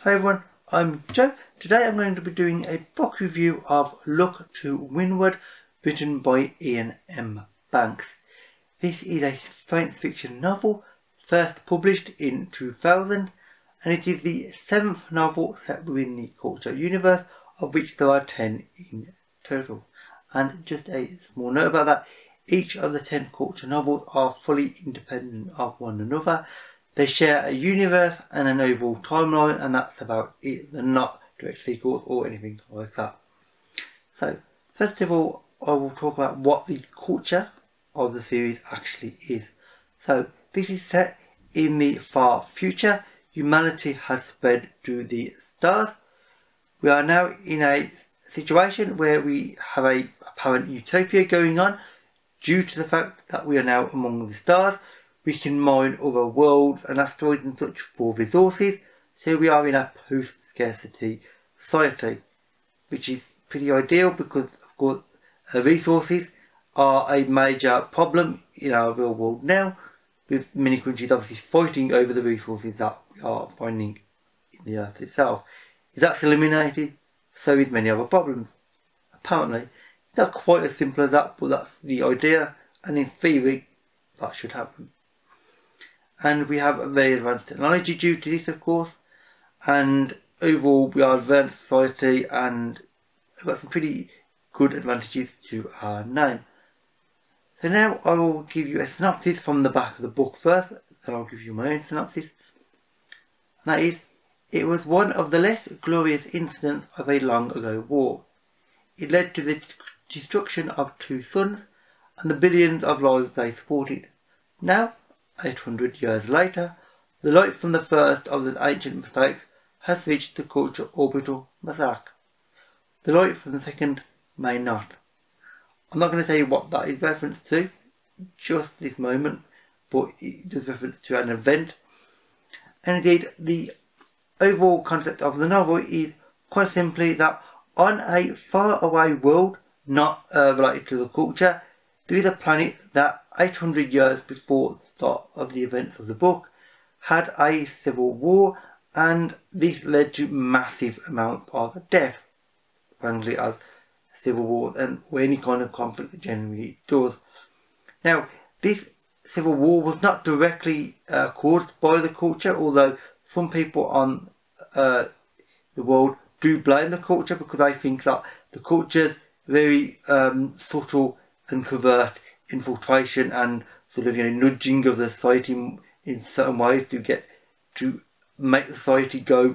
Hi everyone, I'm Joe. Today I'm going to be doing a book review of Look to Windward, written by Iain M. Banks. This is a science fiction novel, first published in 2000, and it is the 7th novel set within the Culture universe, of which there are 10 in total. And just a small note about that, each of the 10 Culture novels are fully independent of one another. They share a universe and an overall timeline, and that's about it. They're not direct sequels or anything like that. So, first of all, I will talk about what the culture of the series actually is. So, this is set in the far future. Humanity has spread to the stars. We are now in a situation where we have a apparent utopia going on due to the fact that we are now among the stars. We can mine other worlds and asteroids and such for resources, so we are in a post-scarcity society, which is pretty ideal because, of course, resources are a major problem in our real world now, with many countries obviously fighting over the resources that we are finding in the Earth itself. If that's eliminated, so is many other problems. Apparently, it's not quite as simple as that, but that's the idea, and in theory, that should happen. And we have a very advanced technology due to this, of course, and overall we are an advanced society and we've got some pretty good advantages to our name. So now I will give you a synopsis from the back of the book first, then I'll give you my own synopsis. And that is, it was one of the less glorious incidents of a long ago war. It led to the destruction of 2 suns and the billions of lives they supported. Now, 800 years later, the light from the first of the ancient mistakes has reached the Culture orbital massacre. The light from the second may not. I'm not going to say what that is reference to just this moment, but it does reference to an event. And indeed, the overall concept of the novel is quite simply that on a far away world, not related to the Culture, there is a planet that 800 years before the start of the events of the book had a civil war, and this led to massive amounts of death, frankly, as civil wars and any kind of conflict generally does. Now, this civil war was not directly caused by the Culture, although some people on the world do blame the Culture because I think that the Culture's very subtle and covert infiltration and sort of, nudging of the society in certain ways to make the society go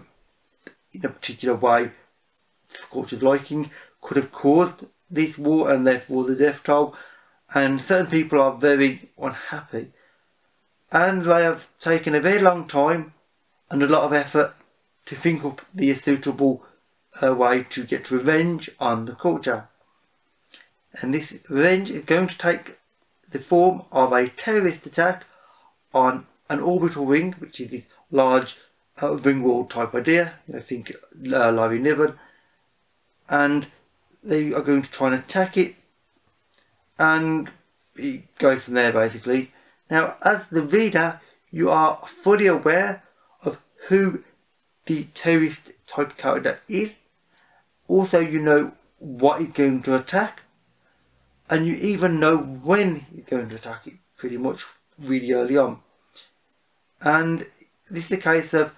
in a particular way to Culture's liking could have caused this war and therefore the death toll, and certain people are very unhappy, and they have taken a very long time and a lot of effort to think up the suitable way to get revenge on the Culture. And this revenge is going to take the form of a terrorist attack on an orbital ring, which is this large ring world type idea. Think Larry Niven, and they are going to try and attack it, and it goes from there basically. Now, as the reader, you are fully aware of who the terrorist type character is. Also, you know what it's going to attack. And you even know when you're going to attack it pretty much really early on. And this is a case of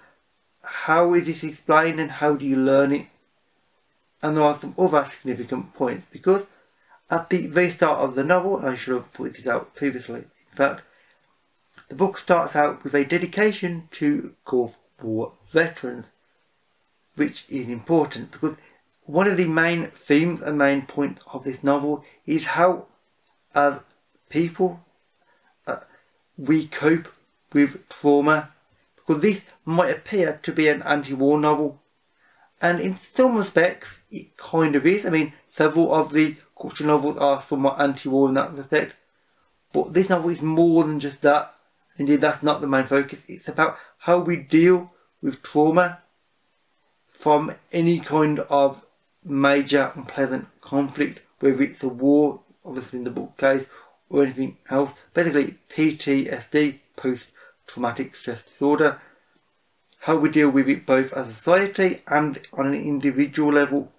how is this explained and how do you learn it. And there are some other significant points, because at the very start of the novel, and I should have put this out previously, in fact, the book starts out with a dedication to Gulf War veterans, which is important because one of the main themes and main points of this novel is how, as people, we cope with trauma. Because this might appear to be an anti-war novel, and in some respects it kind of is. I mean, several of the Culture novels are somewhat anti-war in that respect, but this novel is more than just that. Indeed, that's not the main focus. It's about how we deal with trauma from any kind of major unpleasant conflict, whether it's a war, obviously in the book case, or anything else. Basically PTSD, post-traumatic stress disorder. how we deal with it both as a society and on an individual level,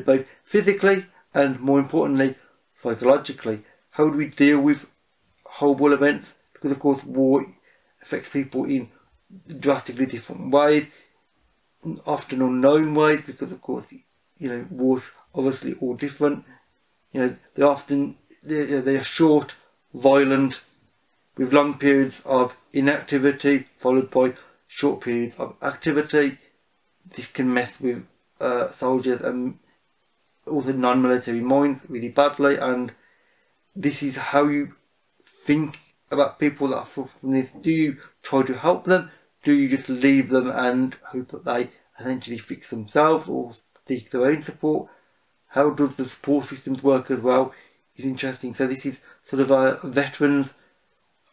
both physically and more importantly psychologically. How do we deal with horrible events? Because of course war affects people in drastically different ways, often unknown ways, because of course wars obviously all different. They're often they are short, violent, with long periods of inactivity followed by short periods of activity. This can mess with soldiers and also non-military minds really badly, and this is how you think about people that suffer from this. Do you try to help them? Do you just leave them and hope that they essentially fix themselves or seek their own support? How does the support systems work as well? It's interesting. So this is sort of a veterans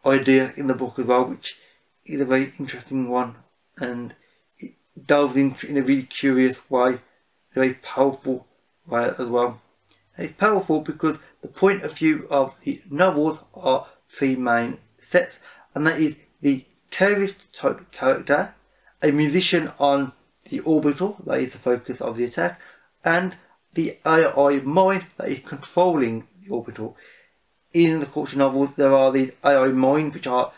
idea in the book as well, which is a very interesting one, and it delves into in a really curious way, a very powerful way as well. And it's powerful because the point of view of the novels are three main sets, and that is the terrorist type character, a musician on the orbital, that is the focus of the attack, and the AI mind that is controlling the orbital. In the culture novels there are these AI minds which are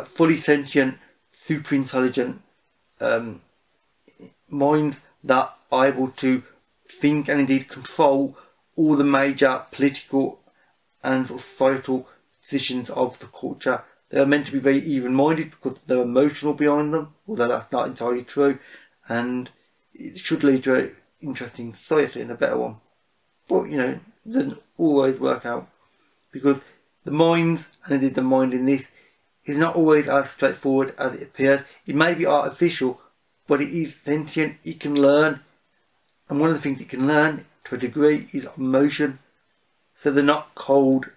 fully sentient, super intelligent minds that are able to think and indeed control all the major political and societal decisions of the culture. They are meant to be very even-minded because they're emotional behind them, although that's not entirely true, and it should lead to an interesting society and a better one. But it doesn't always work out, because the minds, and indeed the mind in this, is not always as straightforward as it appears. It may be artificial, but it is sentient, it can learn, and one of the things it can learn to a degree is emotion. So they're not cold,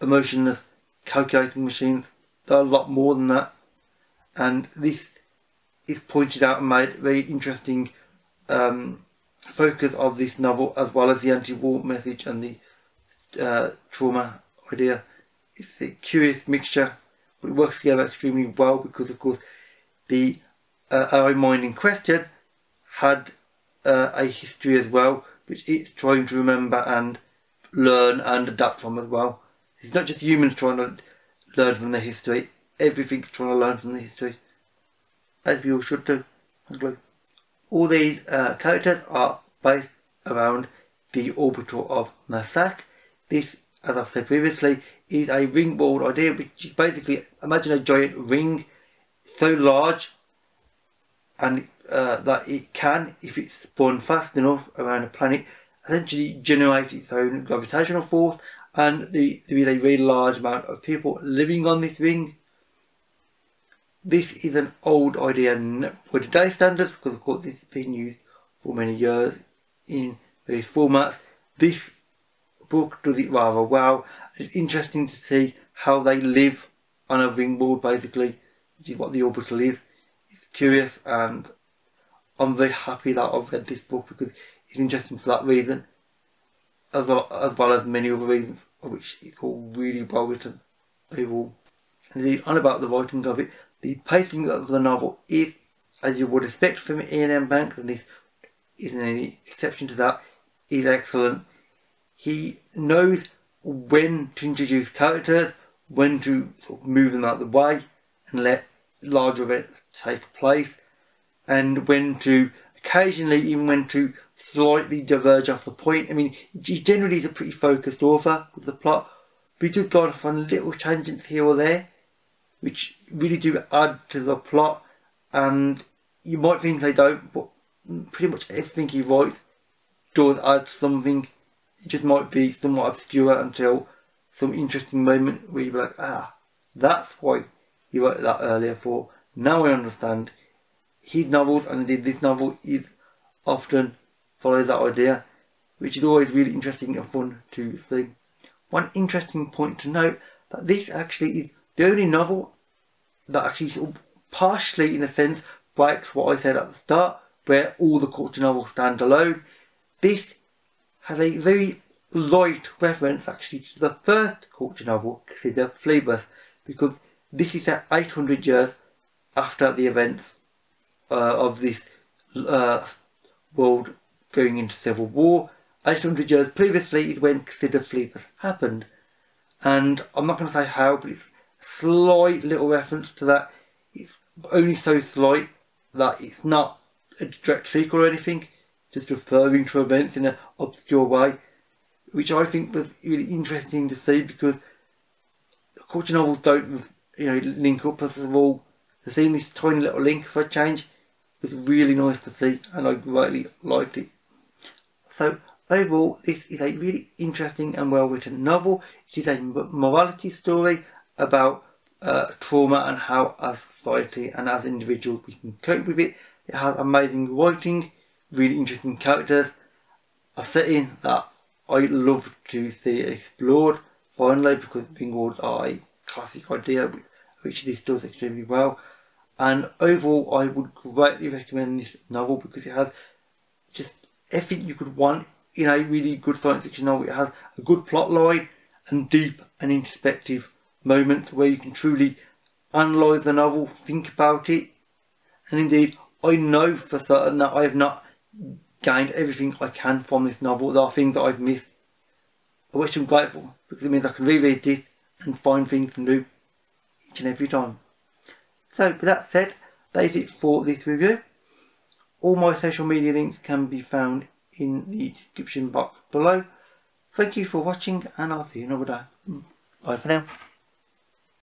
emotionless calculating machines. They're a lot more than that, and this is pointed out and made a very interesting focus of this novel, as well as the anti-war message and the trauma idea. It's a curious mixture, but it works together extremely well because of course the AI mind in question had a history as well, which it's trying to remember and learn and adapt from as well. It's not just humans trying to learn from their history, everything's trying to learn from the history, as we all should do. All these characters are based around the orbital of Masak. This, as I've said previously, is a ring world idea, which is basically, imagine a giant ring so large and that it can, if it's spun fast enough around a planet, essentially generate its own gravitational force, and there is a very large amount of people living on this ring. This is an old idea for today's standards, because of course this has been used for many years in various formats. This book does it rather well. It's interesting to see how they live on a ring world, basically, which is what the orbital is. It's curious, and I'm very happy that I've read this book because it's interesting for that reason, as well as many other reasons, of which it's all really well written overall. Indeed, on about the writing of it, the pacing of the novel is, as you would expect from Iain M. Banks, and this isn't any exception to that, is excellent. He knows when to introduce characters, when to sort of move them out of the way and let larger events take place, and when to occasionally even when to slightly diverge off the point. I mean, he generally is a pretty focused author with the plot, but he does go off on little tangents here or there, which really do add to the plot, and you might think they don't, but pretty much everything he writes does add something. It just might be somewhat obscure until some interesting moment where you're like, ah, that's why he wrote that earlier for. Now I understand. His novels, and indeed this novel, is often follows that idea, which is always really interesting and fun to see. One interesting point to note, that this actually is the only novel that actually sort of partially, in a sense, breaks what I said at the start, where all the culture novels stand alone. This has a very light reference actually to the first culture novel, considered Fleabus, because this is set 800 years after the events of this world going into civil war. 800 years previously is when Consider Fleet has happened, and I'm not going to say how, but it's a slight little reference to that. It's only so slight that it's not a direct sequel or anything, just referring to events in an obscure way, which I think was really interesting to see, because culture novels don't, link up. First of all, to see this tiny little link for a change was really nice to see, and I greatly liked it. So overall, this is a really interesting and well written novel. It is a morality story about trauma and how as society and as individuals we can cope with it. It has amazing writing, really interesting characters, a setting that I love to see explored finally, because Windward are a classic idea which this does extremely well. And overall, I would greatly recommend this novel because it has just everything you could want in a really good science fiction novel. It has a good plot line and deep and introspective moments where you can truly analyse the novel, think about it, and indeed I know for certain that I have not gained everything I can from this novel. There are things that I've missed, for which I'm grateful, because it means I can reread this and find things new each and every time. So with that said, that is it for this review. All my social media links can be found in the description box below. Thank you for watching, and I'll see you another day. Bye for now.